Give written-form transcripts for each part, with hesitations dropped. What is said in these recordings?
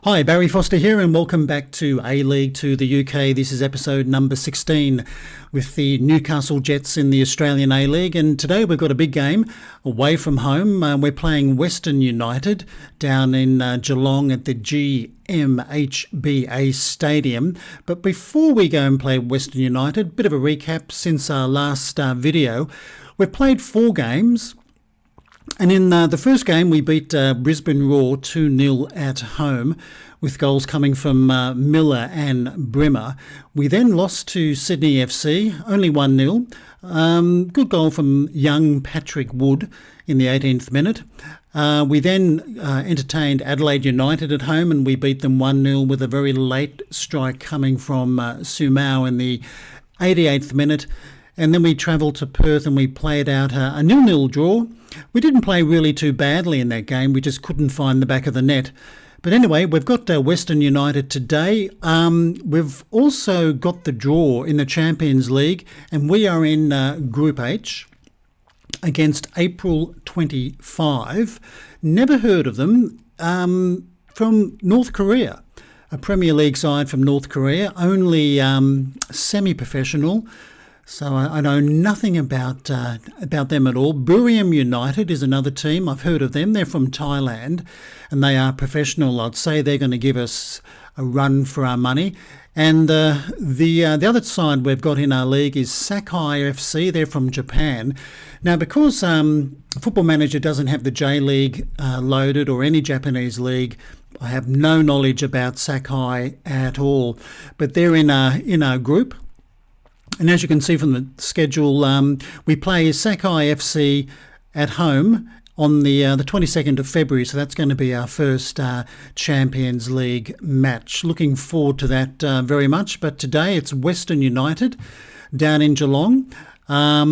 Hi, Barry Foster here, and welcome back to A-League to the UK. This is episode number 16 with the Newcastle Jets in the Australian A-League. And today we've got a big game away from home. We're playing Western United down in Geelong at the GMHBA Stadium. But before we go and play Western United, bit of a recap since our last video. We've played 4 games. And in the first game, we beat Brisbane Roar 2-0 at home, with goals coming from Miller and Brimmer. We then lost to Sydney FC, only 1-0. Good goal from young Patrick Wood in the 18th minute. We then entertained Adelaide United at home, and we beat them 1-0 with a very late strike coming from Sumau in the 88th minute. And then we travelled to Perth and we played out a 0-0 draw. We didn't play really too badly in that game. We just couldn't find the back of the net. But anyway, we've got Western United today. We've also got the draw in the Champions League, and we are in Group H against April 25. Never heard of them. From North Korea, a Premier League side from North Korea, only semi-professional. So I know nothing about them at all. Buriram United is another team. I've heard of them. They're from Thailand, and they are professional. I'd say they're going to give us a run for our money. And the other side we've got in our league is Sakai FC. They're from Japan. Now, because Football Manager doesn't have the J-League loaded or any Japanese league, I have no knowledge about Sakai at all. But they're in our group. And as you can see from the schedule, we play Sakai FC at home on the 22nd of February. So that's going to be our first Champions League match. Looking forward to that very much. But today it's Western United down in Geelong. I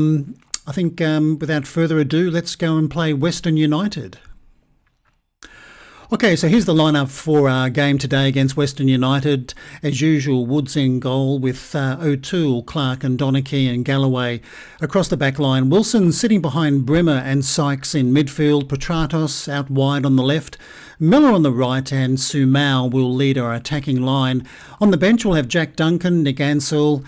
think without further ado, let's go and play Western United. Okay, so here's the lineup for our game today against Western United. As usual, Woods in goal with O'Toole, Clark and Donachie and Galloway across the back line. Wilson sitting behind Brimmer and Sykes in midfield. Petratos out wide on the left. Miller on the right, and Sumau will lead our attacking line. On the bench, we'll have Jack Duncan, Nick Ansell,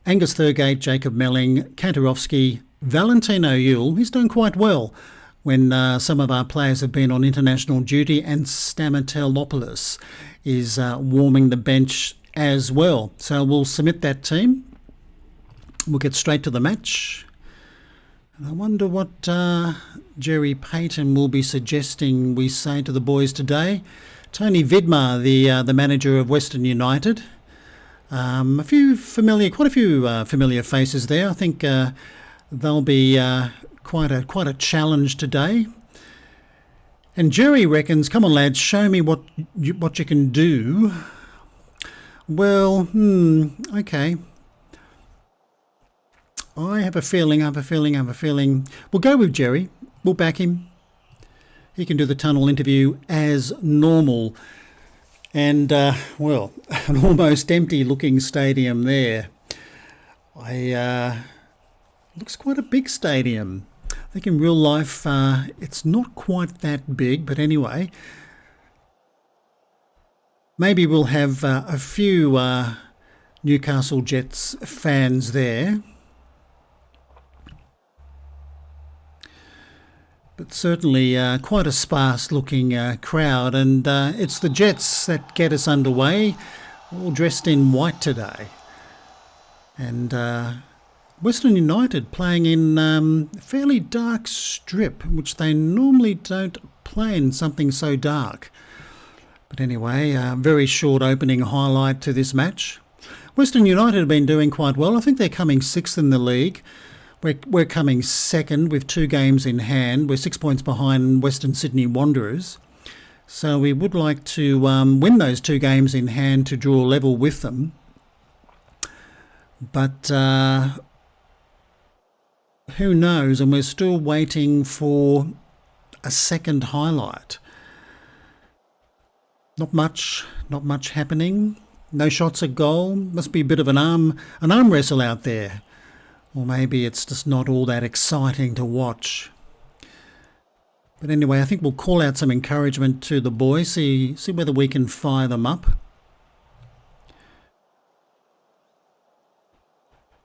Angus Thurgate, Jacob Melling, Kantarovski, Valentino Ewell. He's done quite well when some of our players have been on international duty, and Stamatelopoulos is warming the bench as well. So we'll submit that team. We'll get straight to the match. And I wonder what Jerry Payton will be suggesting we say to the boys today. Tony Vidmar, the manager of Western United. Quite a few familiar faces there. I think they'll be quite a challenge today. And Jerry reckons, come on lads, show me what you can do. Well, okay. I have a feeling. We'll go with Jerry. We'll back him. He can do the tunnel interview as normal. And, an almost empty looking stadium there. Looks quite a big stadium. I think in real life it's not quite that big, but anyway. Maybe we'll have a few Newcastle Jets fans there. But certainly quite a sparse-looking crowd, and it's the Jets that get us underway, all dressed in white today. And Western United playing in a fairly dark strip, which they normally don't play in something so dark. But anyway, a very short opening highlight to this match. Western United have been doing quite well. I think they're coming 6th in the league. We're coming 2nd with 2 games in hand. We're 6 points behind Western Sydney Wanderers. So we would like to win those 2 games in hand to draw level with them. But who knows? And we're still waiting for a second highlight. Not much happening. No shots at goal. Must be a bit of an arm wrestle out there. Or maybe it's just not all that exciting to watch. But anyway, I think we'll call out some encouragement to the boys, see whether we can fire them up.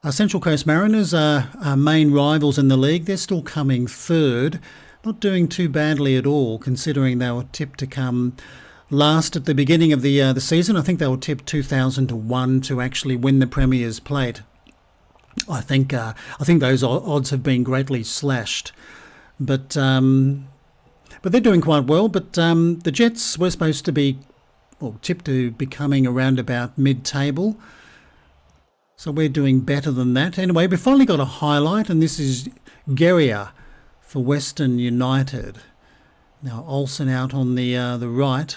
Our Central Coast Mariners are our main rivals in the league. They're still coming third. Not doing too badly at all, considering they were tipped to come last at the beginning of the season. I think they were tipped 2,000 to 1 to actually win the Premier's Plate. I think those odds have been greatly slashed. But they're doing quite well. But the Jets were supposed to be, tipped to be coming around about mid-table. So we're doing better than that. Anyway, we finally got a highlight, and this is Geria for Western United. Now Olsen out on the right.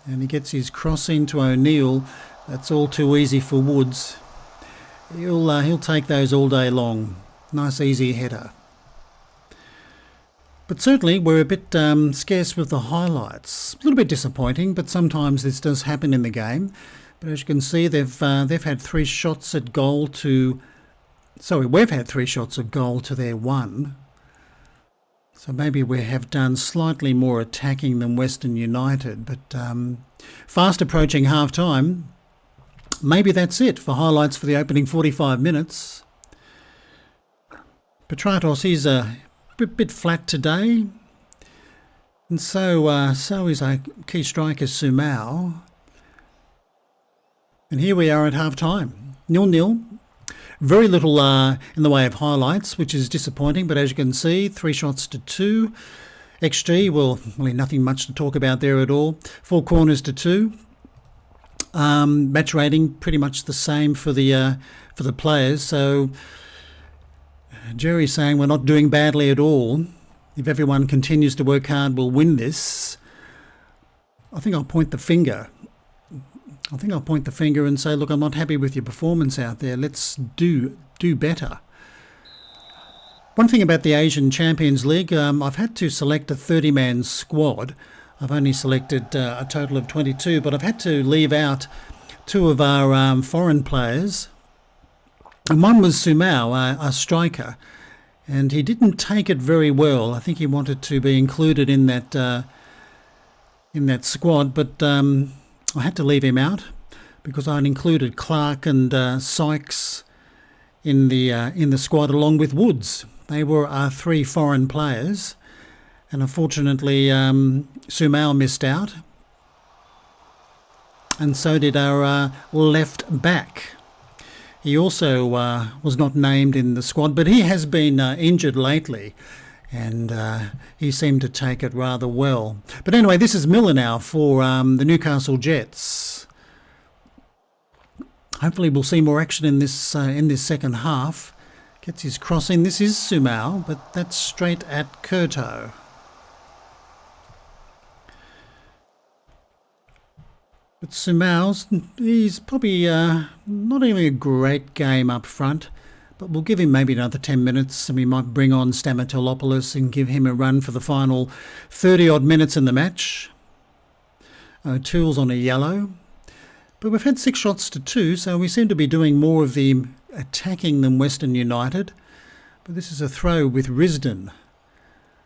And he gets his cross into O'Neill. That's all too easy for Woods. He'll take those all day long. Nice easy header. But certainly we're a bit scarce with the highlights. A little bit disappointing, but sometimes this does happen in the game. But as you can see, they've had 3 shots at goal to... Sorry, we've had 3 shots at goal to their 1. So maybe we have done slightly more attacking than Western United. But fast approaching half-time, maybe that's it for highlights for the opening 45 minutes. Petratos, he's a bit flat today. And so is our key striker, Sumau. And here we are at half-time, 0-0. Very little in the way of highlights, which is disappointing. But as you can see, 3 shots to 2. XG, well, really nothing much to talk about there at all. 4 corners to 2. Match rating pretty much the same for the players. So Jerry's saying we're not doing badly at all. If everyone continues to work hard, we'll win this. I think I'll point the finger and say, look, I'm not happy with your performance out there. Let's do better. One thing about the Asian Champions League, I've had to select a 30-man squad. I've only selected a total of 22, but I've had to leave out 2 of our foreign players. And one was Sumau, our striker, and he didn't take it very well. I think he wanted to be included in that squad, but I had to leave him out because I'd included Clark and Sykes in the squad along with Woods. They were our 3 foreign players, and unfortunately Sumau missed out, and so did our left back. He also was not named in the squad, but he has been injured lately. And he seemed to take it rather well. But anyway, this is Miller now for the Newcastle Jets. Hopefully we'll see more action in this second half. Gets his cross in. This is Sumau, but that's straight at Curto. But Sumau's, he's probably not even a great game up front. But we'll give him maybe another 10 minutes and we might bring on Stamatolopoulos and give him a run for the final 30-odd minutes in the match. O'Toole's on a yellow. But we've had 6 shots to 2, so we seem to be doing more of the attacking than Western United. But this is a throw with Risdon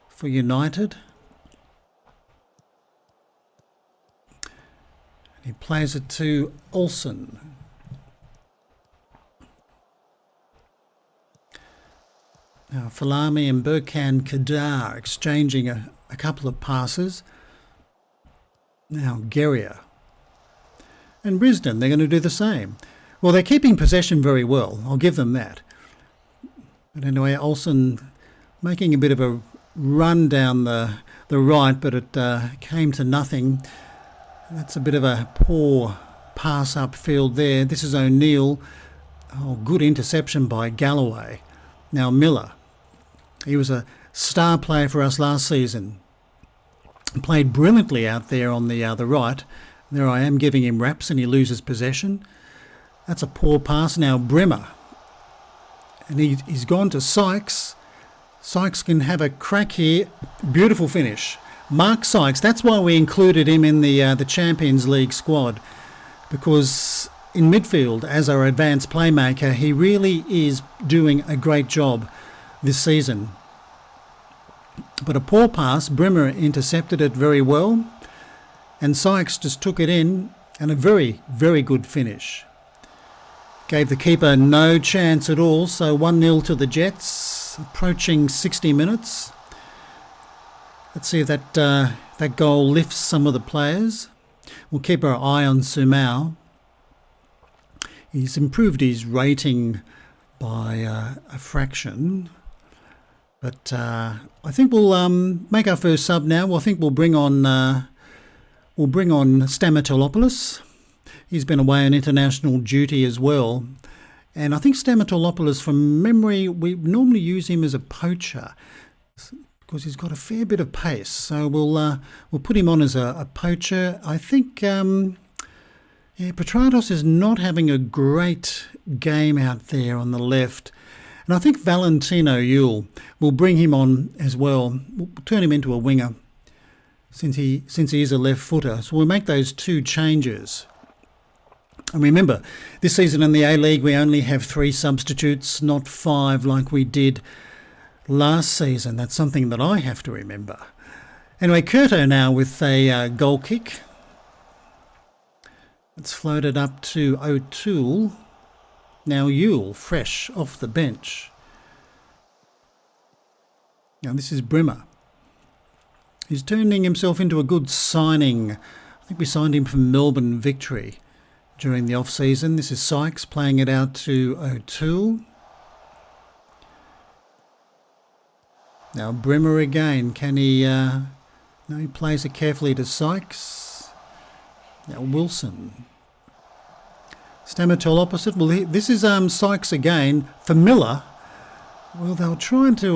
for United. He plays it to Olsen. Now, Falami and Burkan Kadar exchanging a couple of passes. Now, Geria. And Risdon, they're going to do the same. Well, they're keeping possession very well. I'll give them that. But anyway, Olsen making a bit of a run down the right, but it came to nothing. That's a bit of a poor pass upfield there. This is O'Neill. Oh, good interception by Galloway. Now, Miller. He was a star player for us last season. Played brilliantly out there on the right. There I am giving him raps and he loses possession. That's a poor pass. Now Bremer. And he's gone to Sykes. Sykes can have a crack here. Beautiful finish. Mark Sykes. That's why we included him in the Champions League squad. Because in midfield, as our advanced playmaker, he really is doing a great job this season. But a poor pass, Brimmer intercepted it very well, and Sykes just took it in, and a very, very good finish. Gave the keeper no chance at all, so 1-0 to the Jets, approaching 60 minutes. Let's see if that goal lifts some of the players. We'll keep our eye on Sumau. He's improved his rating by a fraction. But I think we'll make our first sub now. I think we'll bring on Stamatolopoulos. He's been away on international duty as well. And I think Stamatolopoulos, from memory, we normally use him as a poacher because he's got a fair bit of pace. So we'll put him on as a poacher. I think Petratos is not having a great game out there on the left. And I think Valentino Yule will bring him on as well. We'll turn him into a winger since he is a left footer. So we'll make those two changes. And remember, this season in the A-League we only have 3 substitutes, not 5 like we did last season. That's something that I have to remember. Anyway, Curto now with a goal kick. It's floated up to O'Toole. Now Yule, fresh off the bench. Now this is Brimmer. He's turning himself into a good signing. I think we signed him from Melbourne Victory during the off-season. This is Sykes playing it out to O'Toole. Now Brimmer again. Can he... No, he plays it carefully to Sykes. Now Wilson. Stamatol opposite. Well, this is Sykes again for Miller. Well, they were trying to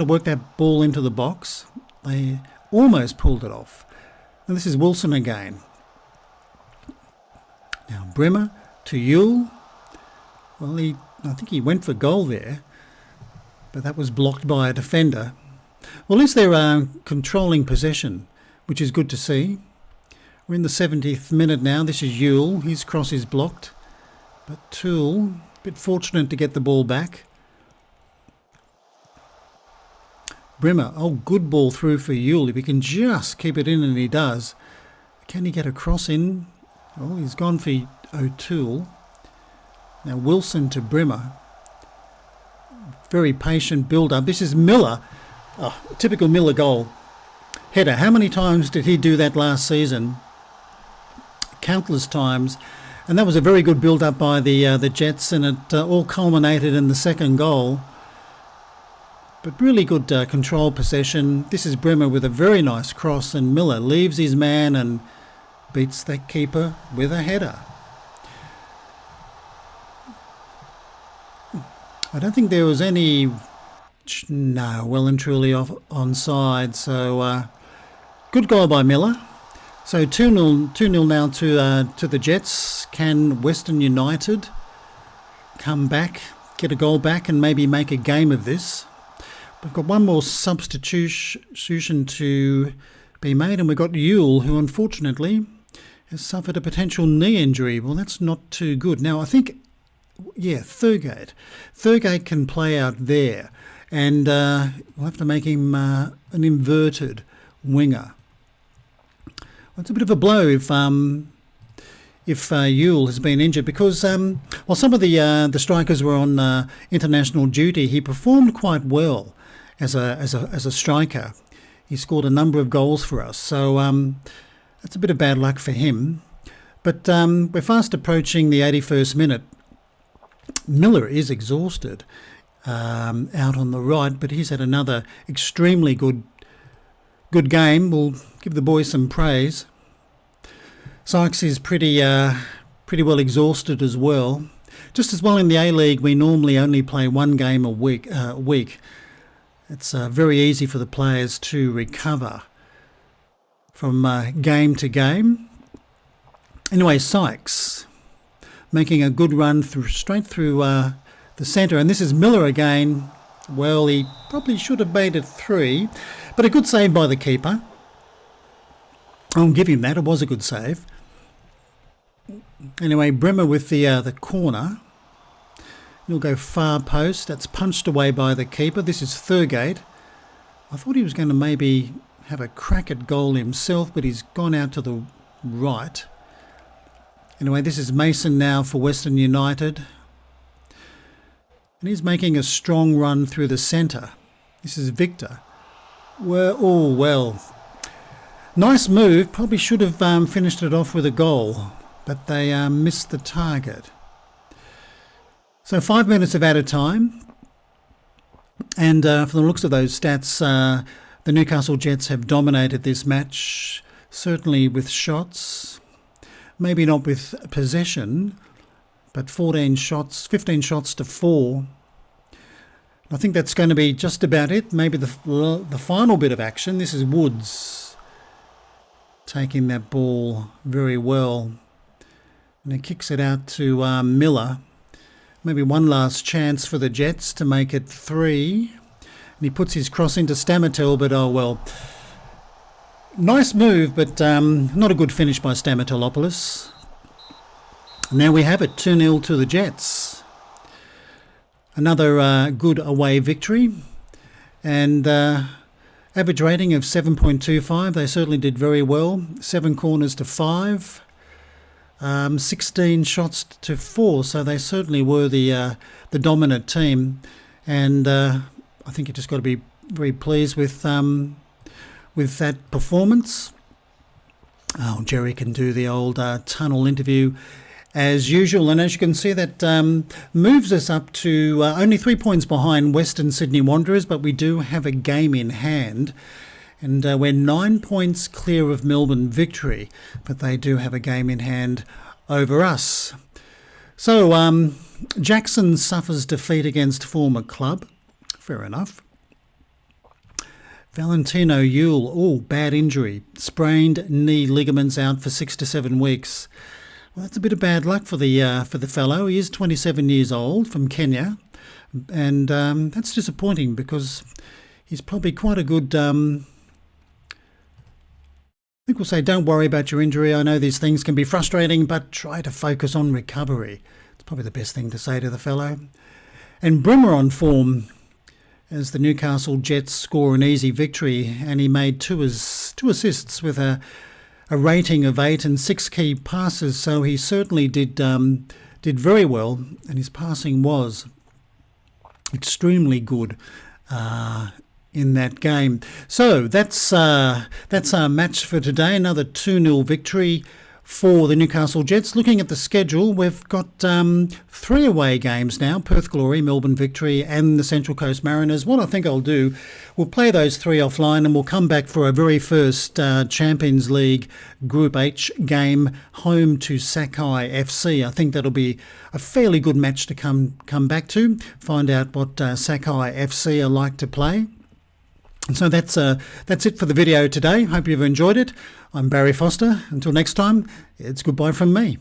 work that ball into the box. They almost pulled it off. And this is Wilson again. Now Brimmer to Yule. Well, I think he went for goal there, but that was blocked by a defender. Well, at least they're controlling possession, which is good to see. We're in the 70th minute now. This is Yule. His cross is blocked. But Toole, a bit fortunate to get the ball back. Brimmer, good ball through for Yule. If he can just keep it in, and he does. Can he get a cross in? Oh, he's gone for O'Toole. Now Wilson to Brimmer. Very patient build-up. This is Miller. Oh, typical Miller goal. Header. How many times did he do that last season? Countless times. And that was a very good build-up by the Jets, and it all culminated in the second goal. But really good control possession. This is Brimmer with a very nice cross, and Miller leaves his man and beats that keeper with a header. I don't think there was any... No, well and truly onside. So good goal by Miller. So 2-0 now to the Jets. Can Western United come back, get a goal back, and maybe make a game of this? We've got one more substitution to be made, and we've got Yule, who unfortunately has suffered a potential knee injury. Well, that's not too good. Now, I think, Thurgate. Thurgate can play out there, and we'll have to make him an inverted winger. Well, it's a bit of a blow if Yule has been injured, because while some of the strikers were on international duty, he performed quite well as a striker. He scored a number of goals for us, so that's a bit of bad luck for him. But we're fast approaching the 81st minute. Miller is exhausted out on the right, but he's had another extremely good game. We'll give the boys some praise. Sykes is pretty well exhausted as well. Just as well in the A-League, we normally only play one game a week. It's very easy for the players to recover from game to game. Anyway, Sykes making a good run straight through the centre, and this is Miller again. Well, he probably should have made it 3, but a good save by the keeper. I'll give him that. It was a good save. Anyway, Brimmer with the corner. He'll go far post. That's punched away by the keeper. This is Thurgate. I thought he was going to maybe have a crack at goal himself, but he's gone out to the right. Anyway, this is Mason now for Western United. And he's making a strong run through the centre. This is Victor. Well. Nice move. Probably should have finished it off with a goal, but they missed the target. So 5 minutes of added time. And from the looks of those stats, the Newcastle Jets have dominated this match, certainly with shots. Maybe not with possession, but 15 shots to 4. I think that's going to be just about it. Maybe the final bit of action. This is Woods taking that ball very well. And he kicks it out to Miller. Maybe one last chance for the Jets to make it 3. And he puts his cross into Stamatel, but oh well. Nice move, but not a good finish by Stamatelopoulos. Now we have it, 2-0 to the Jets. Another good away victory. And average rating of 7.25. They certainly did very well. 7 corners to 5. 16 shots to 4. So they certainly were the dominant team. And I think you just got to be very pleased with that performance. Oh, Jerry can do the old tunnel interview as usual. And as you can see, that moves us up to only 3 points behind Western Sydney Wanderers, but we do have a game in hand. And we're 9 points clear of Melbourne Victory, but they do have a game in hand over us. So Jackson suffers defeat against former club. Fair enough. Valentino Yule, bad injury. Sprained knee ligaments out for 6 to 7 weeks. Well, that's a bit of bad luck for the fellow. He is 27 years old, from Kenya. And that's disappointing because he's probably quite a good... I think we'll say, don't worry about your injury. I know these things can be frustrating, but try to focus on recovery. It's probably the best thing to say to the fellow. And Brimmer on form as the Newcastle Jets score an easy victory, and he made two assists with a rating of 8 and 6 key passes, so he certainly did very well, and his passing was extremely good in that game. So that's our match for today. Another 2-0 victory for the Newcastle Jets. Looking at the schedule, we've got 3 away games now: Perth Glory, Melbourne Victory and the Central Coast Mariners. What I think I'll do, we'll play those 3 offline and we'll come back for our very first Champions League Group H game, home to Sakai FC. I think that'll be a fairly good match to come back to, find out what Sakai FC are like to play. And so that's it for the video today. Hope you've enjoyed it. I'm Barry Foster. Until next time, it's goodbye from me.